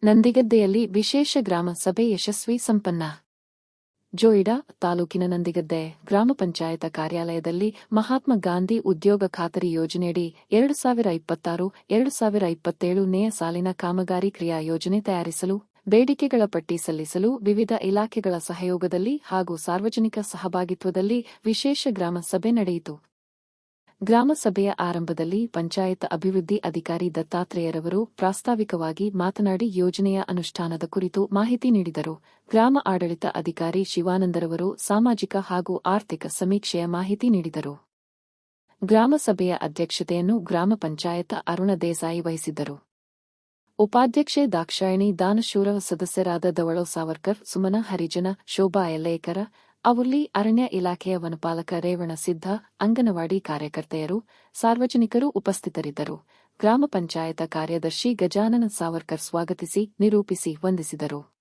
ನಂದಿಗದ್ದೆಯಲ್ಲಿ ವಿಶೇಷ ಗ್ರಾಮ ಸಭೆ ಯಶಸ್ವಿ ಸಂಪನ್ನ. ಜೋಯಿಡಾ ತಾಲೂಕಿನ ನಂದಿಗದ್ದೆ ಗ್ರಾಮ ಪಂಚಾಯತ ಕಾರ್ಯಾಲಯದಲ್ಲಿ ಮಹಾತ್ಮ ಗಾಂಧಿ ಉದ್ಯೋಗ ಖಾತರಿ ಯೋಜನೆಯಡಿ 2026-2027 ನೇ ಸಾಲಿನ ಕಾಮಗಾರಿ ಕ್ರಿಯಾ ಯೋಜನೆ ತಯಾರಿಸಲು ಬೇಡಿಕೆಗಳ ಪಟ್ಟಿ ಸಲ್ಲಿಸಲು ವಿವಿಧ ಇಲಾಖೆಗಳ ಸಹಯೋಗದಲ್ಲಿ ಹಾಗೂ ಸಾರ್ವಜನಿಕ ಸಹಭಾಗಿತ್ವದಲ್ಲಿ ವಿಶೇಷ ಗ್ರಾಮ ಸಭೆ ನಡೆಯಿತು. ಗ್ರಾಮ ಸಭೆಯ ಆರಂಭದಲ್ಲಿ ಪಂಚಾಯತ್ ಅಭಿವೃದ್ಧಿ ಅಧಿಕಾರಿ ದತ್ತಾತ್ರೇಯರವರು ಪ್ರಾಸ್ತಾವಿಕವಾಗಿ ಮಾತನಾಡಿ ಯೋಜನೆಯ ಅನುಷ್ಠಾನದ ಕುರಿತು ಮಾಹಿತಿ ನೀಡಿದರು. ಗ್ರಾಮ ಆಡಳಿತ ಅಧಿಕಾರಿ ಶಿವಾನಂದರವರು ಸಾಮಾಜಿಕ ಹಾಗೂ ಆರ್ಥಿಕ ಸಮೀಕ್ಷೆಯ ಮಾಹಿತಿ ನೀಡಿದರು. ಗ್ರಾಮ ಸಭೆಯ ಅಧ್ಯಕ್ಷತೆಯನ್ನು ಗ್ರಾಮ ಪಂಚಾಯತ್ ಅರುಣ ದೇಸಾಯಿ ವಹಿಸಿದ್ದರು. ಉಪಾಧ್ಯಕ್ಷೆ ದಾಕ್ಷಾಯಿಣಿ ದಾನಶೂರ, ಸದಸ್ಯರಾದ ದವಳೋ ಸಾವರ್ಕರ್, ಸುಮನ ಹರಿಜನ, ಶೋಭಾ ಎಲ್ಲೇಕರ, ಅವುರ್ಲಿ, ಅರಣ್ಯ ಇಲಾಖೆಯ ವನಪಾಲಕ ರೇವಣ ಸಿದ್ಧ, ಅಂಗನವಾಡಿ ಕಾರ್ಯಕರ್ತೆಯರು, ಸಾರ್ವಜನಿಕರು ಉಪಸ್ಥಿತರಿದ್ದರು. ಗ್ರಾಮ ಪಂಚಾಯತ ಕಾರ್ಯದರ್ಶಿ ಗಜಾನನ ಸಾವರ್ಕರ್ ಸ್ವಾಗತಿಸಿ, ನಿರೂಪಿಸಿ ವಂದಿಸಿದರು.